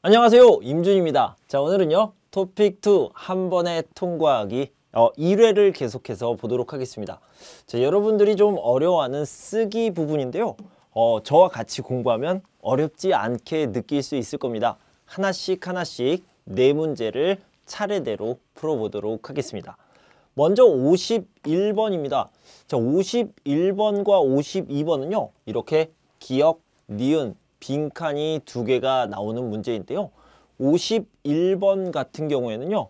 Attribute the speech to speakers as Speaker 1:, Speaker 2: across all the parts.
Speaker 1: 안녕하세요, 임준입니다. 자, 오늘은요 토픽2 한 번에 통과하기 1회를 계속해서 보도록 하겠습니다. 자, 여러분들이 좀 어려워하는 쓰기 부분인데요, 저와 같이 공부하면 어렵지 않게 느낄 수 있을 겁니다. 하나씩 네 문제를 차례대로 풀어보도록 하겠습니다. 먼저 51번입니다. 자, 51번과 52번은요 이렇게 기역, 니은, 빈칸이 두 개가 나오는 문제인데요. 51번 같은 경우에는요,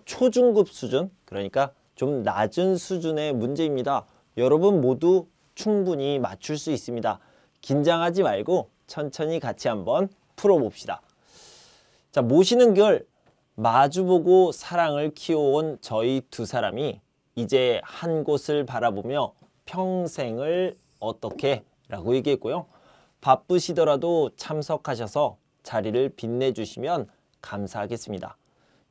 Speaker 1: 초중급 수준, 그러니까 좀 낮은 수준의 문제입니다. 여러분 모두 충분히 맞출 수 있습니다. 긴장하지 말고 천천히 같이 한번 풀어봅시다. 자, 모시는 결, 마주보고 사랑을 키워온 저희 두 사람이 이제 한 곳을 바라보며 평생을 어떻게 라고 얘기했고요. 바쁘시더라도 참석하셔서 자리를 빛내주시면 감사하겠습니다.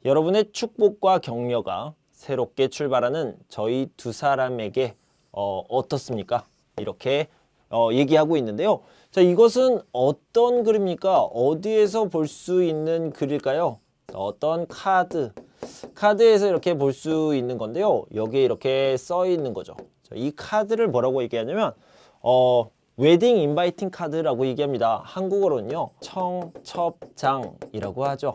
Speaker 1: 여러분의 축복과 격려가 새롭게 출발하는 저희 두 사람에게 어떻습니까? 이렇게 얘기하고 있는데요. 자, 이것은 어떤 글입니까? 어디에서 볼 수 있는 글일까요? 어떤 카드에서 이렇게 볼 수 있는 건데요. 여기에 이렇게 써 있는 거죠. 자, 이 카드를 뭐라고 얘기하냐면 웨딩 인바이팅 카드라고 얘기합니다. 한국어로는요 청첩장이라고 하죠.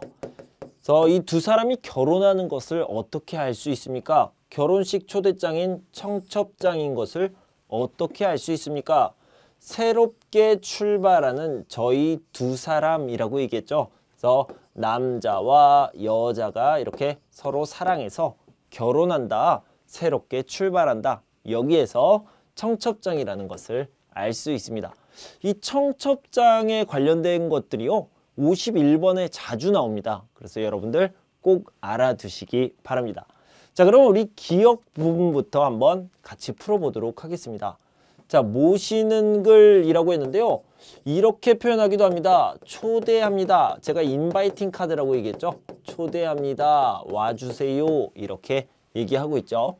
Speaker 1: 그래서 이 두 사람이 결혼하는 것을 어떻게 알 수 있습니까? 결혼식 초대장인 청첩장인 것을 어떻게 알 수 있습니까? 새롭게 출발하는 저희 두 사람이라고 얘기했죠. 그래서 남자와 여자가 이렇게 서로 사랑해서 결혼한다, 새롭게 출발한다, 여기에서 청첩장이라는 것을 알 수 있습니다. 이 청첩장에 관련된 것들이요 51번에 자주 나옵니다. 그래서 여러분들 꼭 알아두시기 바랍니다. 자, 그럼 우리 기억 부분부터 한번 같이 풀어보도록 하겠습니다. 자, 모시는 글이라고 했는데요, 이렇게 표현하기도 합니다. 초대합니다. 제가 인바이팅 카드라고 얘기했죠. 초대합니다, 와주세요, 이렇게 얘기하고 있죠.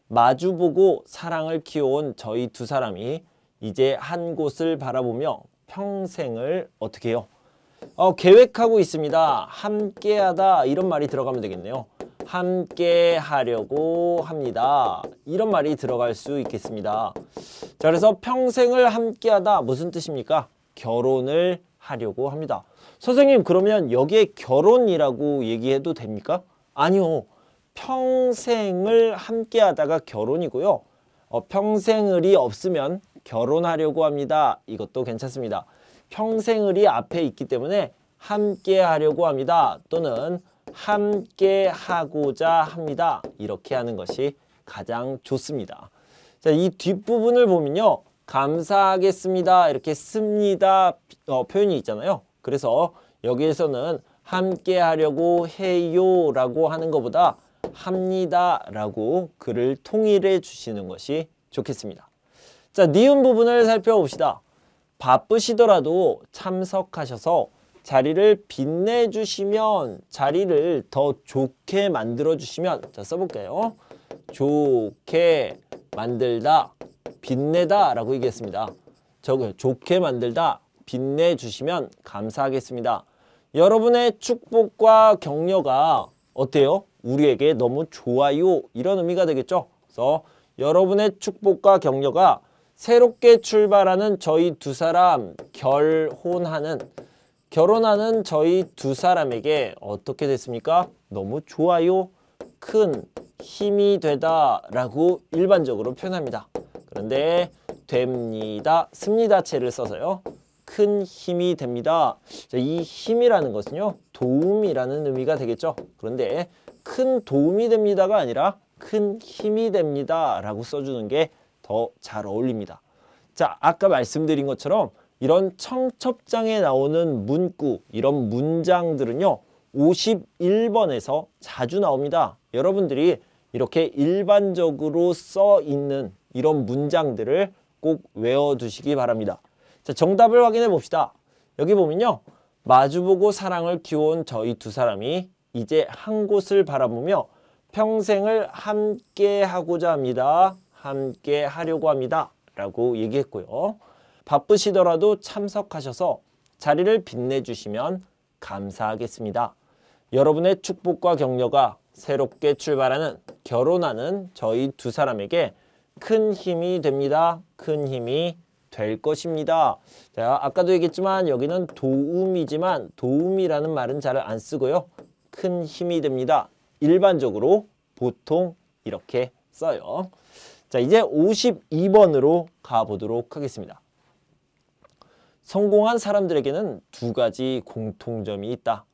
Speaker 1: 마주보고 사랑을 키워온 저희 두 사람이 이제 한 곳을 바라보며 평생을 어떻게 해요? 계획하고 있습니다. 함께하다, 이런 말이 들어가면 되겠네요. 함께 하려고 합니다, 이런 말이 들어갈 수 있겠습니다. 자, 그래서 평생을 함께하다 무슨 뜻입니까? 결혼을 하려고 합니다. 선생님, 그러면 여기에 결혼이라고 얘기해도 됩니까? 아니요. 평생을 함께하다가 결혼이고요. 평생을이 없으면 결혼하려고 합니다, 이것도 괜찮습니다. 평생을이 앞에 있기 때문에 함께 하려고 합니다 또는 함께 하고자 합니다, 이렇게 하는 것이 가장 좋습니다. 자, 이 뒷부분을 보면요, 감사하겠습니다, 이렇게 씁니다 표현이 있잖아요. 그래서 여기에서는 함께 하려고 해요 라고 하는 것보다 합니다 라고 글을 통일해 주시는 것이 좋겠습니다. 자, 니은 부분을 살펴봅시다. 바쁘시더라도 참석하셔서 자리를 빛내주시면, 자리를 더 좋게 만들어주시면, 자, 써볼게요. 좋게 만들다, 빛내다 라고 얘기했습니다. 좋게 만들다, 빛내주시면 감사하겠습니다. 여러분의 축복과 격려가 어때요? 우리에게 너무 좋아요, 이런 의미가 되겠죠. 그래서 여러분의 축복과 격려가 새롭게 출발하는 저희 두 사람, 결혼하는 저희 두 사람에게 어떻게 됐습니까? 너무 좋아요, 큰 힘이 되다 라고 일반적으로 표현합니다. 그런데 됩니다, 습니다체를 써서요, 큰 힘이 됩니다. 자, 이 힘이라는 것은요 도움이라는 의미가 되겠죠. 그런데 큰 도움이 됩니다가 아니라 큰 힘이 됩니다 라고 써주는 게 더 잘 어울립니다. 자, 아까 말씀드린 것처럼 이런 청첩장에 나오는 문구, 이런 문장들은요 51번에서 자주 나옵니다. 여러분들이 이렇게 일반적으로 써 있는 이런 문장들을 꼭 외워두시기 바랍니다. 자, 정답을 확인해 봅시다. 여기 보면요, 마주보고 사랑을 키워온 저희 두 사람이 이제 한 곳을 바라보며 평생을 함께 하고자 합니다, 함께 하려고 합니다 라고 얘기했고요. 바쁘시더라도 참석하셔서 자리를 빛내주시면 감사하겠습니다. 여러분의 축복과 격려가 새롭게 출발하는, 결혼하는 저희 두 사람에게 큰 힘이 됩니다. 큰 힘이 될 것입니다. 자, 아까도 얘기했지만 여기는 도움이지만 도움이라는 말은 잘 안 쓰고요. 큰 힘이 됩니다. 일반적으로 보통 이렇게 써요. 자, 이제 52번으로 가보도록 하겠습니다. 성공한 사람들에게는 두 가지 공통점이 있다.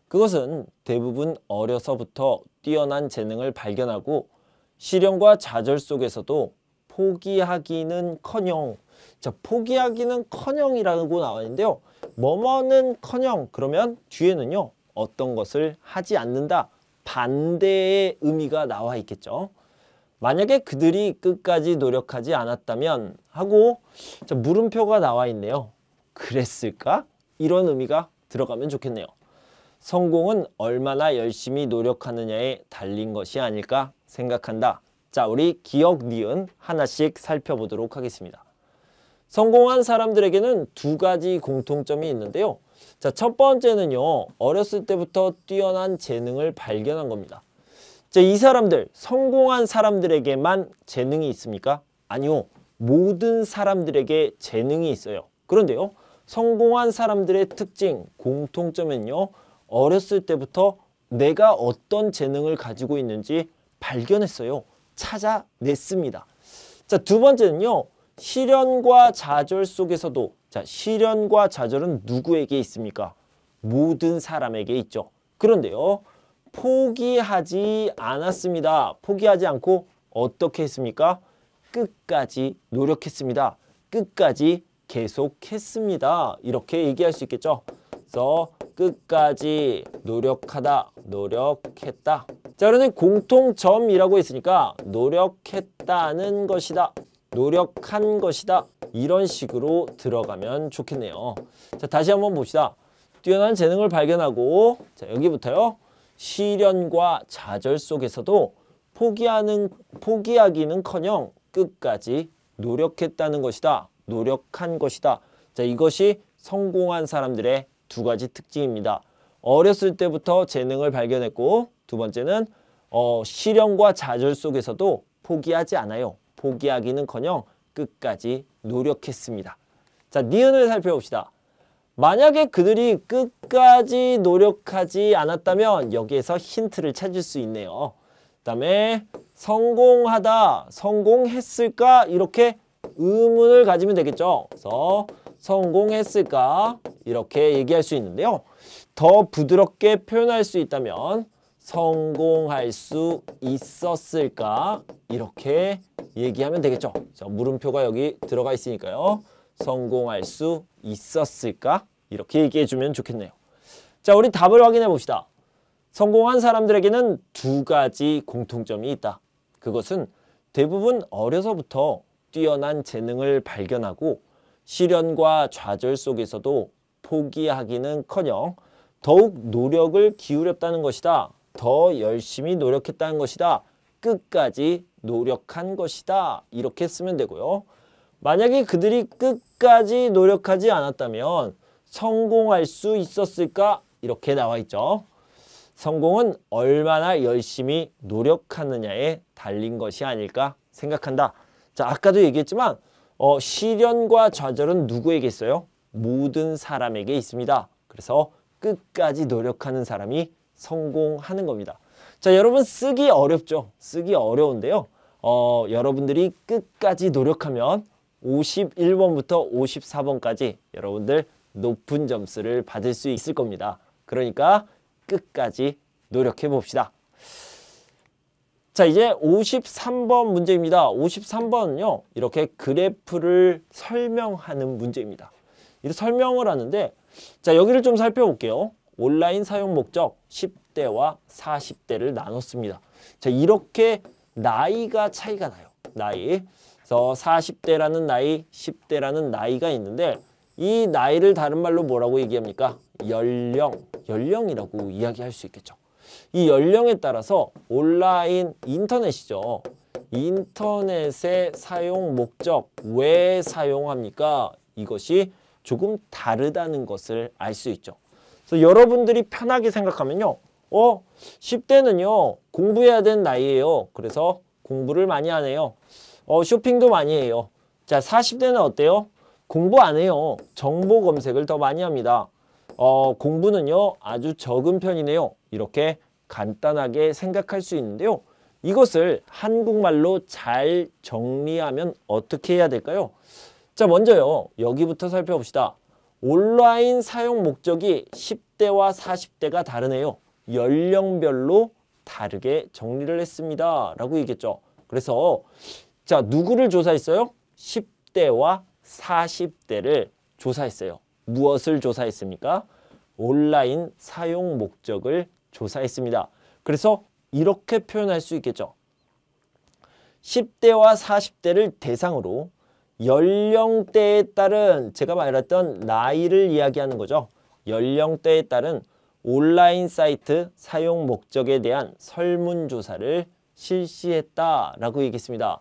Speaker 1: 그것은 대부분 어려서부터 뛰어난 재능을 발견하고 시련과 좌절 속에서도 포기하기는커녕, 자, 포기하기는커녕이라고 나와 있는데요. 뭐뭐는커녕 그러면 뒤에는요 어떤 것을 하지 않는다, 반대의 의미가 나와 있겠죠. 만약에 그들이 끝까지 노력하지 않았다면 하고, 자, 물음표가 나와 있네요. 그랬을까? 이런 의미가 들어가면 좋겠네요. 성공은 얼마나 열심히 노력하느냐에 달린 것이 아닐까 생각한다. 자, 우리 기억, 니은 하나씩 살펴보도록 하겠습니다. 성공한 사람들에게는 두 가지 공통점이 있는데요. 자, 첫 번째는요, 어렸을 때부터 뛰어난 재능을 발견한 겁니다. 자, 이 사람들, 성공한 사람들에게만 재능이 있습니까? 아니요. 모든 사람들에게 재능이 있어요. 그런데요, 성공한 사람들의 특징, 공통점은요, 어렸을 때부터 내가 어떤 재능을 가지고 있는지 발견했어요. 찾아냈습니다. 자, 두 번째는요, 시련과 좌절 속에서도, 자, 시련과 좌절은 누구에게 있습니까? 모든 사람에게 있죠. 그런데요, 포기하지 않았습니다. 포기하지 않고 어떻게 했습니까? 끝까지 노력했습니다. 끝까지 계속했습니다. 이렇게 얘기할 수 있겠죠. 그래서 끝까지 노력하다, 노력했다. 자, 그러면 공통점이라고 했으니까 노력했다는 것이다, 노력한 것이다, 이런 식으로 들어가면 좋겠네요. 자, 다시 한번 봅시다. 뛰어난 재능을 발견하고, 자, 여기부터요. 시련과 좌절 속에서도 포기하기는커녕 끝까지 노력했다는 것이다, 노력한 것이다. 자, 이것이 성공한 사람들의 두 가지 특징입니다. 어렸을 때부터 재능을 발견했고, 두 번째는 시련과 좌절 속에서도 포기하지 않아요. 포기하기는커녕 끝까지 노력했습니다. 자, 니은을 살펴봅시다. 만약에 그들이 끝까지 노력하지 않았다면 여기에서 힌트를 찾을 수 있네요. 그 다음에 성공하다, 성공했을까? 이렇게 의문을 가지면 되겠죠. 그래서 성공했을까? 이렇게 얘기할 수 있는데요. 더 부드럽게 표현할 수 있다면 성공할 수 있었을까? 이렇게 얘기하면 되겠죠. 자, 물음표가 여기 들어가 있으니까요. 성공할 수 있었을까? 이렇게 얘기해 주면 좋겠네요. 자, 우리 답을 확인해 봅시다. 성공한 사람들에게는 두 가지 공통점이 있다. 그것은 대부분 어려서부터 뛰어난 재능을 발견하고 시련과 좌절 속에서도 포기하기는커녕 더욱 노력을 기울였다는 것이다. 더 열심히 노력했다는 것이다. 끝까지 노력한 것이다. 이렇게 쓰면 되고요. 만약에 그들이 끝까지 노력하지 않았다면 성공할 수 있었을까? 이렇게 나와 있죠. 성공은 얼마나 열심히 노력하느냐에 달린 것이 아닐까 생각한다. 자, 아까도 얘기했지만 시련과 좌절은 누구에게 있어요? 모든 사람에게 있습니다. 그래서 끝까지 노력하는 사람이 성공하는 겁니다. 자, 여러분 쓰기 어렵죠? 쓰기 어려운데요. 여러분들이 끝까지 노력하면 51번부터 54번까지 여러분들 높은 점수를 받을 수 있을 겁니다. 그러니까 끝까지 노력해 봅시다. 자, 이제 53번 문제입니다. 53번은요. 이렇게 그래프를 설명하는 문제입니다. 이렇게 설명을 하는데, 자, 여기를 좀 살펴볼게요. 온라인 사용 목적 10대와 40대를 나눴습니다. 자, 이렇게 나이가 차이가 나요. 나이. 그래서 40대라는 나이, 10대라는 나이가 있는데 이 나이를 다른 말로 뭐라고 얘기합니까? 연령이라고 이야기할 수 있겠죠. 이 연령에 따라서 온라인 인터넷이죠. 인터넷의 사용 목적, 왜 사용합니까? 이것이 조금 다르다는 것을 알 수 있죠. 그래서 여러분들이 편하게 생각하면요. 10대는요. 공부해야 되는 나이예요. 그래서 공부를 많이 하네요. 쇼핑도 많이 해요. 자, 40대는 어때요? 공부 안 해요. 정보 검색을 더 많이 합니다. 공부는요. 아주 적은 편이네요. 이렇게 간단하게 생각할 수 있는데요. 이것을 한국말로 잘 정리하면 어떻게 해야 될까요? 자, 먼저요. 여기부터 살펴봅시다. 온라인 사용 목적이 10대와 40대가 다르네요. 연령별로 다르게 정리를 했습니다. 라고 얘기했죠. 그래서 자, 누구를 조사했어요? 10대와 40대를 조사했어요. 무엇을 조사했습니까? 온라인 사용 목적을 조사했습니다. 그래서 이렇게 표현할 수 있겠죠. 10대와 40대를 대상으로 연령대에 따른 제가 말했던 나이를 이야기하는 거죠. 연령대에 따른 온라인 사이트 사용 목적에 대한 설문조사를 실시했다라고 얘기했습니다.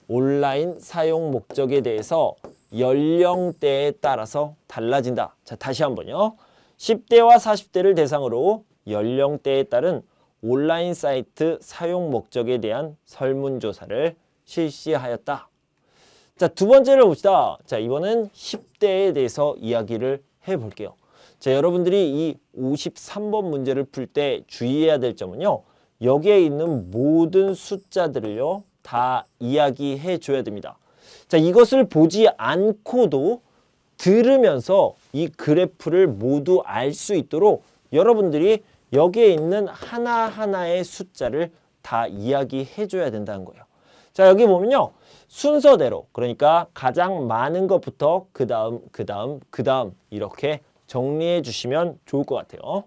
Speaker 1: 온라인 사용 목적에 대해서 연령대에 따라서 달라진다. 자, 다시 한번요. 10대와 40대를 대상으로 연령대에 따른 온라인 사이트 사용 목적에 대한 설문조사를 실시하였다. 자, 두 번째를 봅시다. 자, 이번엔 10대에 대해서 이야기를 해볼게요. 자, 여러분들이 이 53번 문제를 풀 때 주의해야 될 점은요. 여기에 있는 모든 숫자들을요. 다 이야기해 줘야 됩니다. 자, 이것을 보지 않고도 들으면서 이 그래프를 모두 알 수 있도록 여러분들이 여기에 있는 하나하나의 숫자를 다 이야기해 줘야 된다는 거예요. 자, 여기 보면요. 순서대로, 그러니까 가장 많은 것부터 그 다음 이렇게 정리해 주시면 좋을 것 같아요.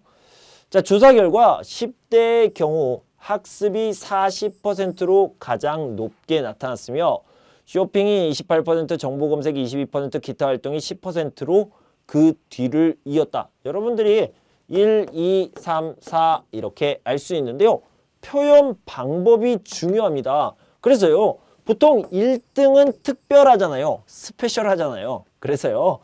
Speaker 1: 자, 조사 결과 10대의 경우 학습이 40%로 가장 높게 나타났으며 쇼핑이 28%, 정보 검색이 22%, 기타 활동이 10%로 그 뒤를 이었다. 여러분들이 1, 2, 3, 4 이렇게 알 수 있는데요. 표현 방법이 중요합니다. 그래서요. 보통 1등은 특별하잖아요. 스페셜하잖아요. 그래서요.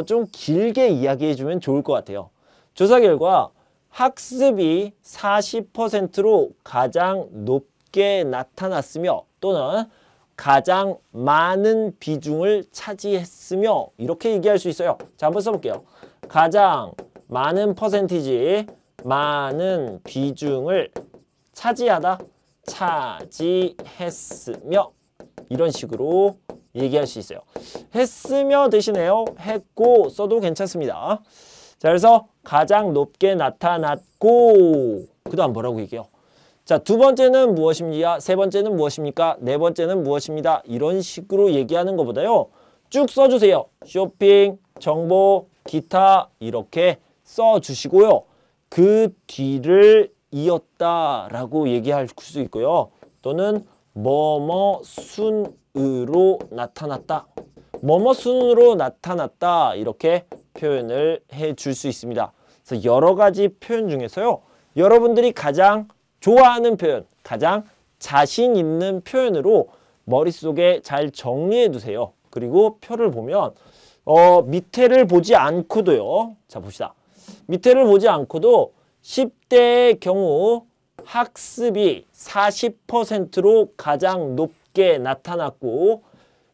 Speaker 1: 좀 길게 이야기해주면 좋을 것 같아요. 조사 결과 학습이 40%로 가장 높게 나타났으며 또는 가장 많은 비중을 차지했으며 이렇게 얘기할 수 있어요. 자, 한번 써볼게요. 가장 많은 퍼센티지, 많은 비중을 차지하다, 차지했으며 이런 식으로 얘기할 수 있어요. 했으며 대신에요. 했고 써도 괜찮습니다. 자, 그래서 가장 높게 나타났고 그 다음 뭐라고 얘기해요? 자, 두 번째는 무엇입니까? 세 번째는 무엇입니까? 네 번째는 무엇입니다. 이런 식으로 얘기하는 것보다요. 쭉 써주세요. 쇼핑, 정보, 기타 이렇게 써주시고요. 그 뒤를 이었다라고 얘기할 수 있고요. 또는 뭐뭐 순으로 나타났다. 뭐뭐 순으로 나타났다. 이렇게 표현을 해줄 수 있습니다. 그래서 여러 가지 표현 중에서요. 여러분들이 가장 좋아하는 표현, 가장 자신 있는 표현으로 머릿속에 잘 정리해 두세요. 그리고 표를 보면 밑에를 보지 않고도요. 자, 봅시다. 밑에를 보지 않고도 10대의 경우 학습이 40%로 가장 높게 나타났고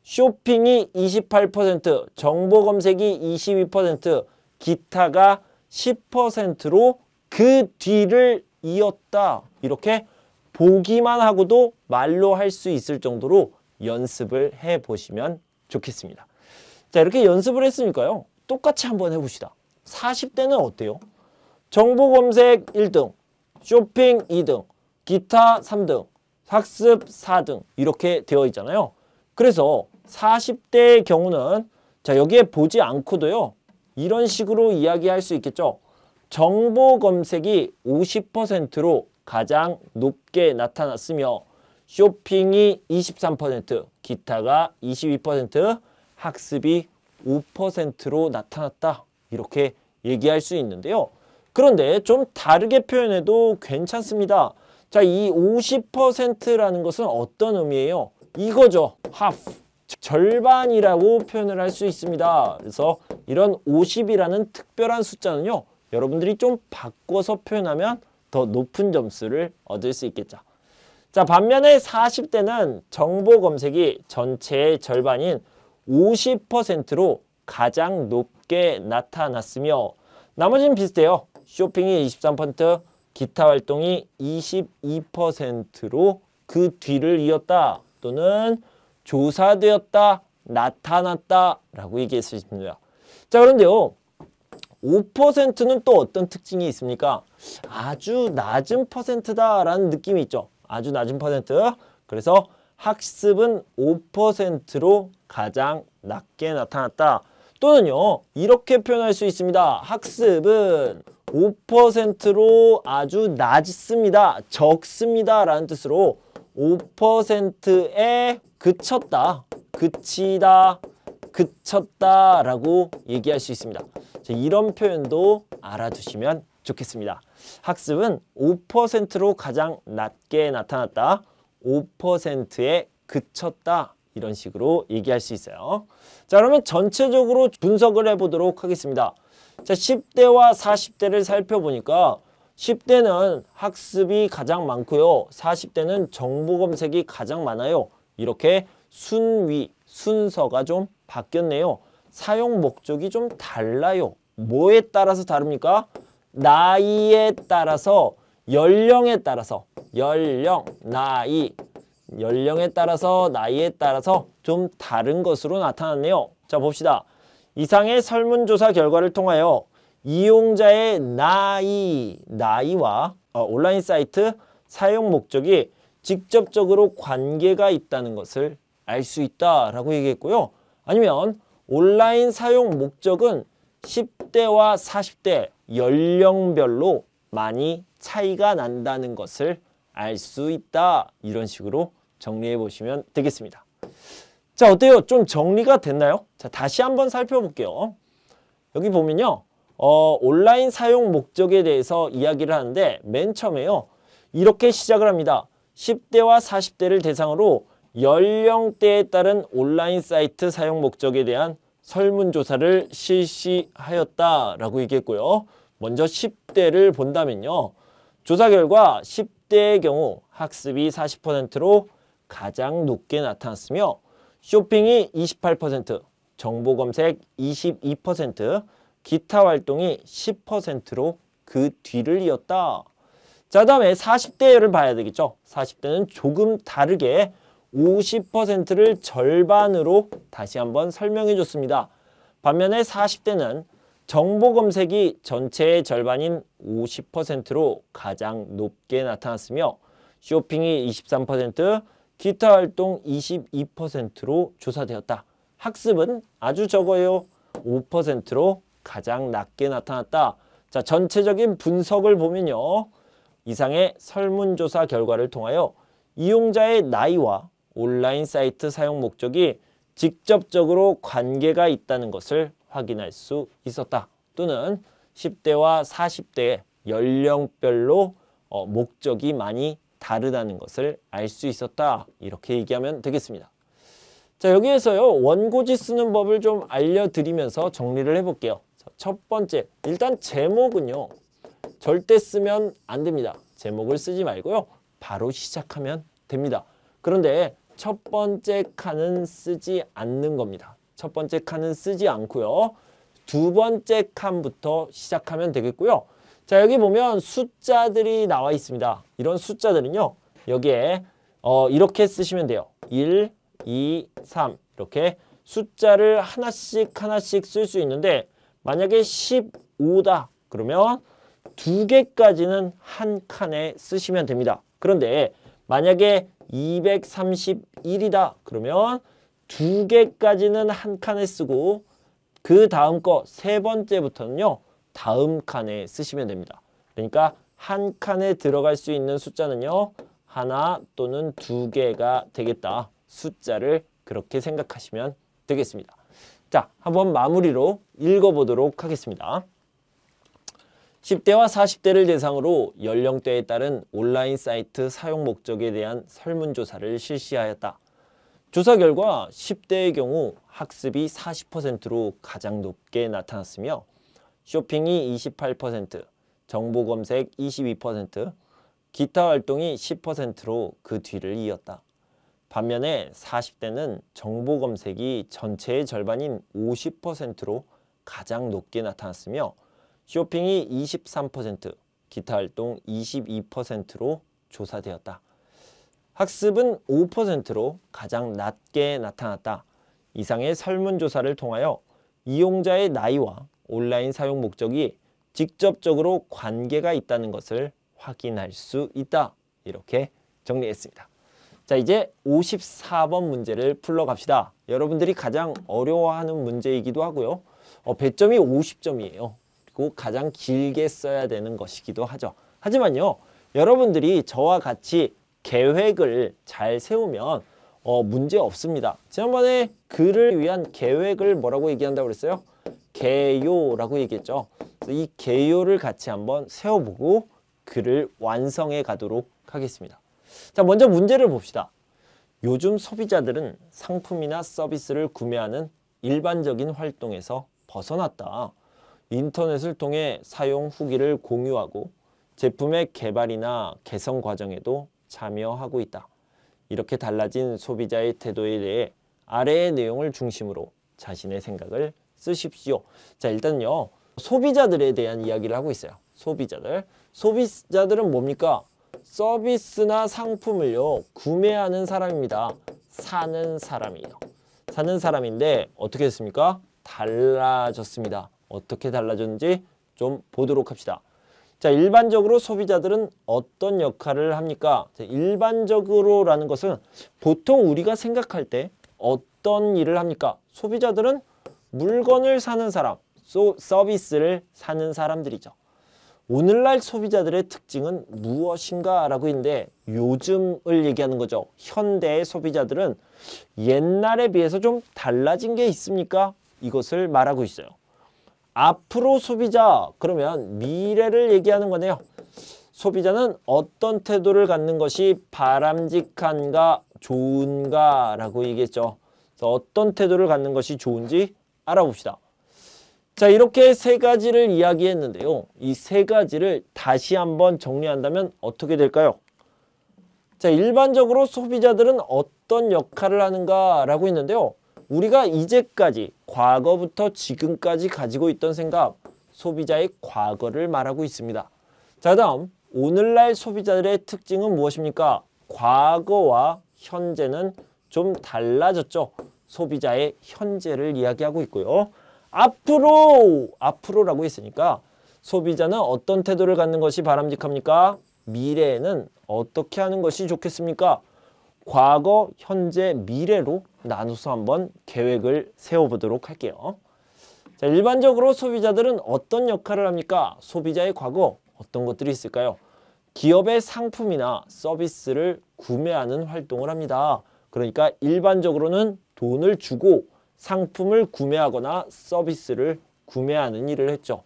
Speaker 1: 쇼핑이 28%, 정보 검색이 22%, 기타가 10%로 그 뒤를 이었다. 이렇게 보기만 하고도 말로 할 수 있을 정도로 연습을 해보시면 좋겠습니다. 자, 이렇게 연습을 했으니까요. 똑같이 한번 해봅시다. 40대는 어때요? 정보 검색 1등, 쇼핑 2등, 기타 3등, 학습 4등 이렇게 되어 있잖아요. 그래서 40대의 경우는 자, 여기에 보지 않고도요. 이런 식으로 이야기할 수 있겠죠. 정보 검색이 50%로 가장 높게 나타났으며 쇼핑이 23%, 기타가 22%, 학습이 5%로 나타났다. 이렇게 얘기할 수 있는데요. 그런데 좀 다르게 표현해도 괜찮습니다. 자, 이 50%라는 것은 어떤 의미예요? 이거죠. half. 절반이라고 표현을 할 수 있습니다. 그래서 이런 50이라는 특별한 숫자는요. 여러분들이 좀 바꿔서 표현하면 더 높은 점수를 얻을 수 있겠죠. 자, 반면에 40대는 정보 검색이 전체의 절반인 50%로 가장 높게 나타났으며 나머지는 비슷해요. 쇼핑이 23%, 기타 활동이 22%로 그 뒤를 이었다 또는 조사되었다, 나타났다 라고 얘기할 수 있습니다. 자, 그런데요. 5%는 또 어떤 특징이 있습니까? 아주 낮은 퍼센트다라는 느낌이 있죠. 아주 낮은 퍼센트. 그래서 학습은 5%로 가장 낮게 나타났다. 또는요. 이렇게 표현할 수 있습니다. 학습은 5%로 아주 낮습니다. 적습니다. 라는 뜻으로 5%에 그쳤다. 그치다. 그쳤다 라고 얘기할 수 있습니다. 이런 표현도 알아두시면 좋겠습니다. 학습은 5%로 가장 낮게 나타났다. 5%에 그쳤다. 이런 식으로 얘기할 수 있어요. 자, 그러면 전체적으로 분석을 해보도록 하겠습니다. 자, 10대와 40대를 살펴보니까 10대는 학습이 가장 많고요. 40대는 정보 검색이 가장 많아요. 이렇게 순위, 순서가 좀 바뀌었네요. 사용 목적이 좀 달라요. 뭐에 따라서 다릅니까? 나이에 따라서, 연령에 따라서, 연령에 따라서, 나이에 따라서 좀 다른 것으로 나타났네요. 자, 봅시다. 이상의 설문조사 결과를 통하여 이용자의 나이와 온라인 사이트 사용 목적이 직접적으로 관계가 있다는 것을 알 수 있다라고 얘기했고요. 아니면 온라인 사용 목적은 10대와 40대 연령별로 많이 차이가 난다는 것을 알 수 있다. 이런 식으로 정리해 보시면 되겠습니다. 자, 어때요? 좀 정리가 됐나요? 자, 다시 한번 살펴볼게요. 여기 보면요. 온라인 사용 목적에 대해서 이야기를 하는데 맨 처음에요. 이렇게 시작을 합니다. 10대와 40대를 대상으로 연령대에 따른 온라인 사이트 사용 목적에 대한 설문조사를 실시하였다라고 얘기했고요. 먼저 10대를 본다면요. 조사 결과 10대의 경우 학습이 40%로 가장 높게 나타났으며 쇼핑이 28%, 정보 검색 22%, 기타 활동이 10%로 그 뒤를 이었다. 자, 다음에 40대를 봐야 되겠죠. 40대는 조금 다르게 50%를 절반으로 다시 한번 설명해 줬습니다. 반면에 40대는 정보 검색이 전체의 절반인 50%로 가장 높게 나타났으며 쇼핑이 23%, 기타 활동 22%로 조사되었다. 학습은 아주 적어요. 5%로 가장 낮게 나타났다. 자, 전체적인 분석을 보면요. 이상의 설문조사 결과를 통하여 이용자의 나이와 온라인 사이트 사용 목적이 직접적으로 관계가 있다는 것을 확인할 수 있었다. 또는 10대와 40대의 연령별로 목적이 많이 다르다는 것을 알 수 있었다. 이렇게 얘기하면 되겠습니다. 자, 여기에서요. 원고지 쓰는 법을 좀 알려드리면서 정리를 해볼게요. 자, 첫 번째, 일단 제목은요. 절대 쓰면 안 됩니다. 제목을 쓰지 말고요. 바로 시작하면 됩니다. 그런데 첫 번째 칸은 쓰지 않는 겁니다. 첫 번째 칸은 쓰지 않고요. 두 번째 칸부터 시작하면 되겠고요. 자, 여기 보면 숫자들이 나와 있습니다. 이런 숫자들은요. 여기에 이렇게 쓰시면 돼요. 1, 2, 3 이렇게 숫자를 하나씩 쓸 수 있는데 만약에 15다 그러면 두 개까지는 한 칸에 쓰시면 됩니다. 그런데 만약에 231이다 그러면 두 개까지는 한 칸에 쓰고 그 다음 거 세 번째부터는요. 다음 칸에 쓰시면 됩니다. 그러니까 한 칸에 들어갈 수 있는 숫자는요. 하나 또는 두 개가 되겠다. 숫자를 그렇게 생각하시면 되겠습니다. 자, 한번 마무리로 읽어보도록 하겠습니다. 10대와 40대를 대상으로 연령대에 따른 온라인 사이트 사용 목적에 대한 설문조사를 실시하였다. 조사 결과 10대의 경우 학습이 40%로 가장 높게 나타났으며 쇼핑이 28%, 정보 검색 22%, 기타 활동이 10%로 그 뒤를 이었다. 반면에 40대는 정보 검색이 전체의 절반인 50%로 가장 높게 나타났으며 쇼핑이 23%, 기타 활동 22%로 조사되었다. 학습은 5%로 가장 낮게 나타났다. 이상의 설문조사를 통하여 이용자의 나이와 온라인 사용 목적이 직접적으로 관계가 있다는 것을 확인할 수 있다. 이렇게 정리했습니다. 자, 이제 54번 문제를 풀러갑시다. 여러분들이 가장 어려워하는 문제이기도 하고요. 배점이 50점이에요. 그리고 가장 길게 써야 되는 것이기도 하죠. 하지만요, 여러분들이 저와 같이 계획을 잘 세우면 문제 없습니다. 지난번에 글을 위한 계획을 뭐라고 얘기한다고 그랬어요? 개요라고 얘기했죠. 그래서 이 개요를 같이 한번 세워보고 글을 완성해 가도록 하겠습니다. 자, 먼저 문제를 봅시다. 요즘 소비자들은 상품이나 서비스를 구매하는 일반적인 활동에서 벗어났다. 인터넷을 통해 사용 후기를 공유하고 제품의 개발이나 개선 과정에도 참여하고 있다. 이렇게 달라진 소비자의 태도에 대해 아래의 내용을 중심으로 자신의 생각을 쓰십시오. 자, 일단요, 소비자들에 대한 이야기를 하고 있어요. 소비자들은 뭡니까? 서비스나 상품을요, 구매하는 사람입니다. 사는 사람이에요. 사는 사람인데 어떻게 됐습니까? 달라졌습니다. 어떻게 달라졌는지 좀 보도록 합시다. 자, 일반적으로 소비자들은 어떤 역할을 합니까? 자, 일반적으로라는 것은 보통 우리가 생각할 때 어떤 일을 합니까? 소비자들은 물건을 사는 사람, 서비스를 사는 사람들이죠. 오늘날 소비자들의 특징은 무엇인가 라고 있는데 요즘을 얘기하는 거죠. 현대의 소비자들은 옛날에 비해서 좀 달라진 게 있습니까? 이것을 말하고 있어요. 앞으로 소비자, 그러면 미래를 얘기하는 거네요. 소비자는 어떤 태도를 갖는 것이 바람직한가 좋은가 라고 얘기했죠. 그래서 어떤 태도를 갖는 것이 좋은지 알아봅시다. 자, 이렇게 세 가지를 이야기했는데요. 이 세 가지를 다시 한번 정리한다면 어떻게 될까요? 자, 일반적으로 소비자들은 어떤 역할을 하는가 라고 했는데요. 우리가 이제까지 과거부터 지금까지 가지고 있던 생각, 소비자의 과거를 말하고 있습니다. 자, 다음 오늘날 소비자들의 특징은 무엇입니까? 과거와 현재는 좀 달라졌죠. 소비자의 현재를 이야기하고 있고요. 앞으로라고 했으니까 소비자는 어떤 태도를 갖는 것이 바람직합니까? 미래에는 어떻게 하는 것이 좋겠습니까? 과거, 현재, 미래로 나눠서 한번 계획을 세워보도록 할게요. 자, 일반적으로 소비자들은 어떤 역할을 합니까? 소비자의 과거, 어떤 것들이 있을까요? 기업의 상품이나 서비스를 구매하는 활동을 합니다. 그러니까 일반적으로는 돈을 주고 상품을 구매하거나 서비스를 구매하는 일을 했죠.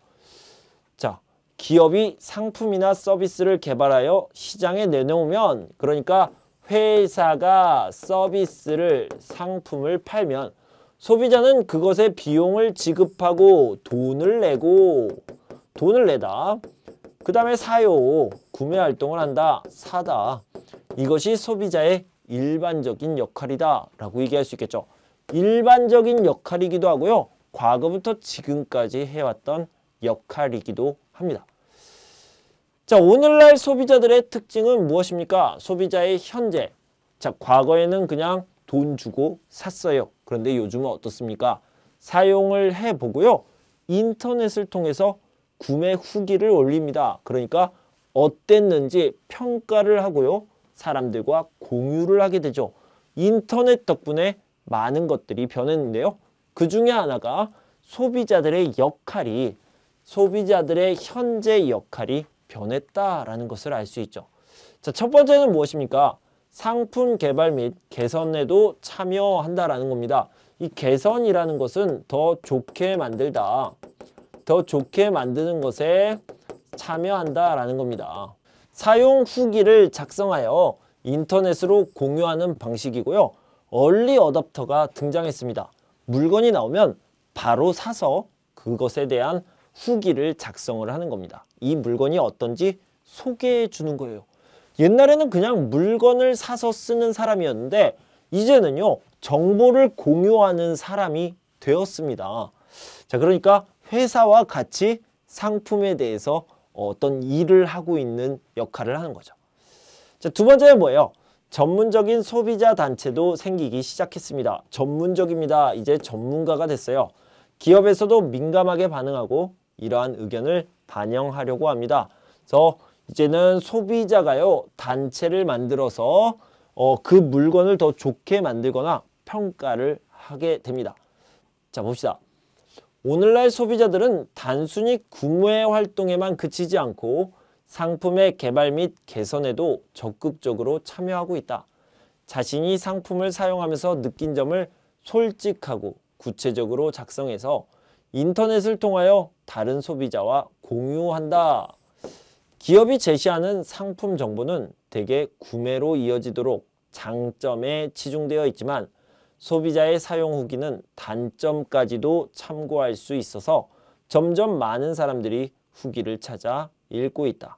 Speaker 1: 자, 기업이 상품이나 서비스를 개발하여 시장에 내놓으면, 그러니까 회사가 서비스를, 상품을 팔면 소비자는 그것에 비용을 지급하고 돈을 내다. 그 다음에 사요, 구매 활동을 한다, 사다. 이것이 소비자의 일반적인 역할이다 라고 얘기할 수 있겠죠. 일반적인 역할이기도 하고요. 과거부터 지금까지 해왔던 역할이기도 합니다. 자, 오늘날 소비자들의 특징은 무엇입니까? 소비자의 현재. 자, 과거에는 그냥 돈 주고 샀어요. 그런데 요즘은 어떻습니까? 사용을 해보고요. 인터넷을 통해서 구매 후기를 올립니다. 그러니까 어땠는지 평가를 하고요. 사람들과 공유를 하게 되죠. 인터넷 덕분에 많은 것들이 변했는데요. 그 중에 하나가 소비자들의 현재 역할이 변했다라는 것을 알 수 있죠. 자, 첫 번째는 무엇입니까? 상품 개발 및 개선에도 참여한다라는 겁니다. 이 개선이라는 것은 더 좋게 만들다, 더 좋게 만드는 것에 참여한다라는 겁니다. 사용 후기를 작성하여 인터넷으로 공유하는 방식이고요. 얼리 어댑터가 등장했습니다. 물건이 나오면 바로 사서 그것에 대한 후기를 작성을 하는 겁니다. 이 물건이 어떤지 소개해 주는 거예요. 옛날에는 그냥 물건을 사서 쓰는 사람이었는데 이제는요, 정보를 공유하는 사람이 되었습니다. 자, 그러니까 회사와 같이 상품에 대해서 어떤 일을 하고 있는 역할을 하는 거죠. 자, 두 번째는 뭐예요? 전문적인 소비자 단체도 생기기 시작했습니다. 전문적입니다. 이제 전문가가 됐어요. 기업에서도 민감하게 반응하고 이러한 의견을 반영하려고 합니다. 그래서 이제는 소비자가요, 단체를 만들어서 그 물건을 더 좋게 만들거나 평가를 하게 됩니다. 자, 봅시다. 오늘날 소비자들은 단순히 구매 활동에만 그치지 않고 상품의 개발 및 개선에도 적극적으로 참여하고 있다. 자신이 상품을 사용하면서 느낀 점을 솔직하고 구체적으로 작성해서 인터넷을 통하여 다른 소비자와 공유한다. 기업이 제시하는 상품 정보는 대개 구매로 이어지도록 장점에 치중되어 있지만 소비자의 사용 후기는 단점까지도 참고할 수 있어서 점점 많은 사람들이 후기를 찾아 읽고 있다.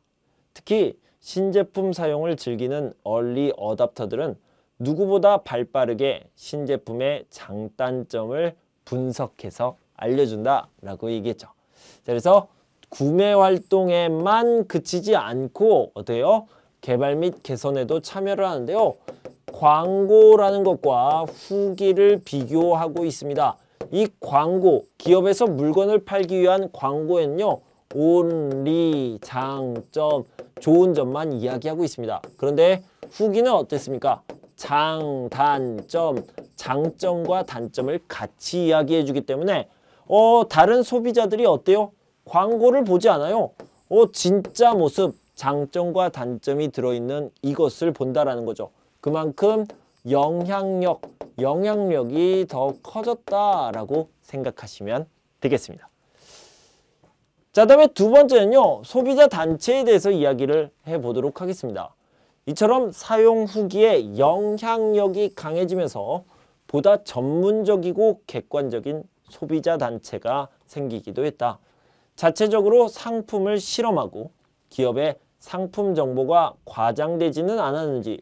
Speaker 1: 특히 신제품 사용을 즐기는 얼리 어답터들은 누구보다 발빠르게 신제품의 장단점을 분석해서 알려준다 라고 얘기했죠. 그래서 구매 활동에만 그치지 않고 어때요? 개발 및 개선에도 참여를 하는데요. 광고라는 것과 후기를 비교하고 있습니다. 이 광고, 기업에서 물건을 팔기 위한 광고에는요, 온리, 장점, 좋은 점만 이야기하고 있습니다. 그런데 후기는 어땠습니까? 장, 단점, 장점과 단점을 같이 이야기해 주기 때문에 다른 소비자들이 어때요? 광고를 보지 않아요. 진짜 모습, 장점과 단점이 들어있는 이것을 본다라는 거죠. 그만큼 영향력이 더 커졌다라고 생각하시면 되겠습니다. 자, 다음에 두 번째는요, 소비자 단체에 대해서 이야기를 해보도록 하겠습니다. 이처럼 사용 후기에 영향력이 강해지면서 보다 전문적이고 객관적인 소비자 단체가 생기기도 했다. 자체적으로 상품을 실험하고 기업의 상품 정보가 과장되지는 않았는지,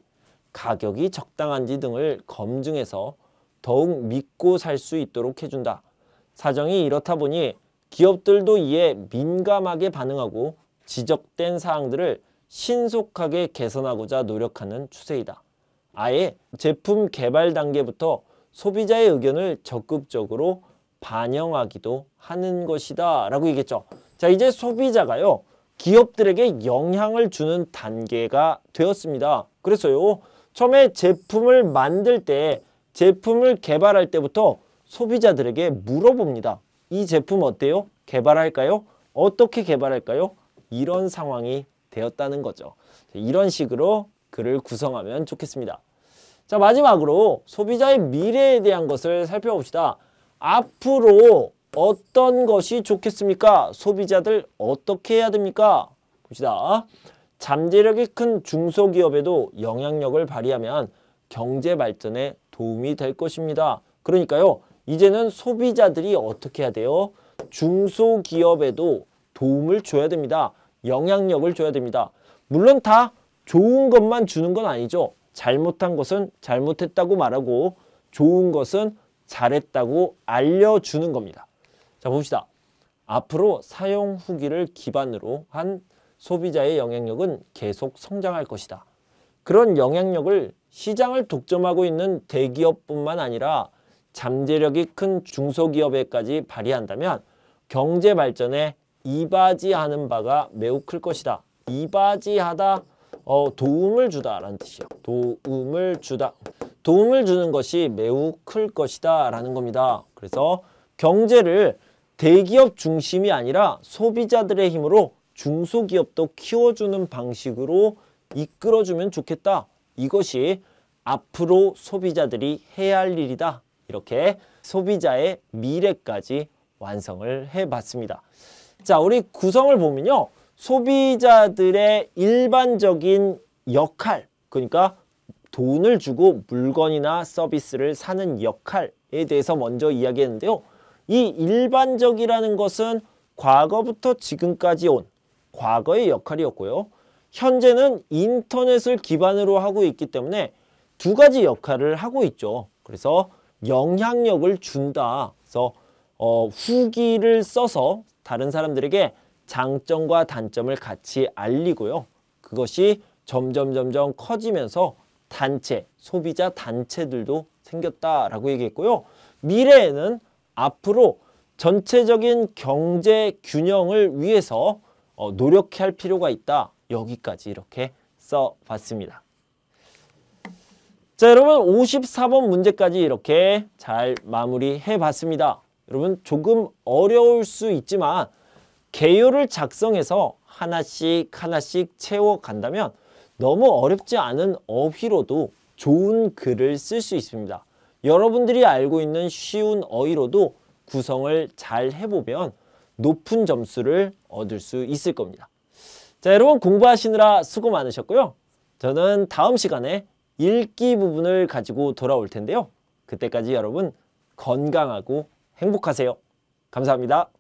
Speaker 1: 가격이 적당한지 등을 검증해서 더욱 믿고 살 수 있도록 해준다. 사정이 이렇다 보니 기업들도 이에 민감하게 반응하고 지적된 사항들을 신속하게 개선하고자 노력하는 추세이다. 아예 제품 개발 단계부터 소비자의 의견을 적극적으로 반영하기도 하는 것이다 라고 얘기했죠. 자, 이제 소비자가요, 기업들에게 영향을 주는 단계가 되었습니다. 그래서요, 처음에 제품을 만들 때, 제품을 개발할 때부터 소비자들에게 물어봅니다. 이 제품 어때요? 개발할까요? 어떻게 개발할까요? 이런 상황이 되었다는 거죠. 이런 식으로 글을 구성하면 좋겠습니다. 자, 마지막으로 소비자의 미래에 대한 것을 살펴봅시다. 앞으로 어떤 것이 좋겠습니까? 소비자들 어떻게 해야 됩니까? 봅시다. 잠재력이 큰 중소기업에도 영향력을 발휘하면 경제 발전에 도움이 될 것입니다. 그러니까요, 이제는 소비자들이 어떻게 해야 돼요? 중소기업에도 도움을 줘야 됩니다. 영향력을 줘야 됩니다. 물론 다 좋은 것만 주는 건 아니죠. 잘못한 것은 잘못했다고 말하고 좋은 것은 잘했다고 알려주는 겁니다. 자, 봅시다. 앞으로 사용 후기를 기반으로 한 소비자의 영향력은 계속 성장할 것이다. 그런 영향력을 시장을 독점하고 있는 대기업뿐만 아니라 잠재력이 큰 중소기업에까지 발휘한다면 경제 발전에 이바지하는 바가 매우 클 것이다. 이바지하다, 도움을 주다라는 뜻이요. 도움을 주다. 도움을 주는 것이 매우 클 것이다 라는 겁니다. 그래서 경제를 대기업 중심이 아니라 소비자들의 힘으로 중소기업도 키워주는 방식으로 이끌어주면 좋겠다. 이것이 앞으로 소비자들이 해야 할 일이다. 이렇게 소비자의 미래까지 완성을 해봤습니다. 자, 우리 구성을 보면요, 소비자들의 일반적인 역할, 그러니까 돈을 주고 물건이나 서비스를 사는 역할에 대해서 먼저 이야기했는데요. 이 일반적이라는 것은 과거부터 지금까지 온 과거의 역할이었고요. 현재는 인터넷을 기반으로 하고 있기 때문에 두 가지 역할을 하고 있죠. 그래서 영향력을 준다. 그래서 후기를 써서 다른 사람들에게 장점과 단점을 같이 알리고요. 그것이 점점 커지면서 단체, 소비자 단체들도 생겼다라고 얘기했고요. 미래에는 앞으로 전체적인 경제 균형을 위해서 노력할 필요가 있다. 여기까지 이렇게 써봤습니다. 자, 여러분 54번 문제까지 이렇게 잘 마무리해 봤습니다. 여러분 조금 어려울 수 있지만 개요를 작성해서 하나씩 채워간다면 너무 어렵지 않은 어휘로도 좋은 글을 쓸 수 있습니다. 여러분들이 알고 있는 쉬운 어휘로도 구성을 잘 해보면 높은 점수를 얻을 수 있을 겁니다. 자, 여러분 공부하시느라 수고 많으셨고요. 저는 다음 시간에 읽기 부분을 가지고 돌아올 텐데요. 그때까지 여러분 건강하고 행복하세요. 감사합니다.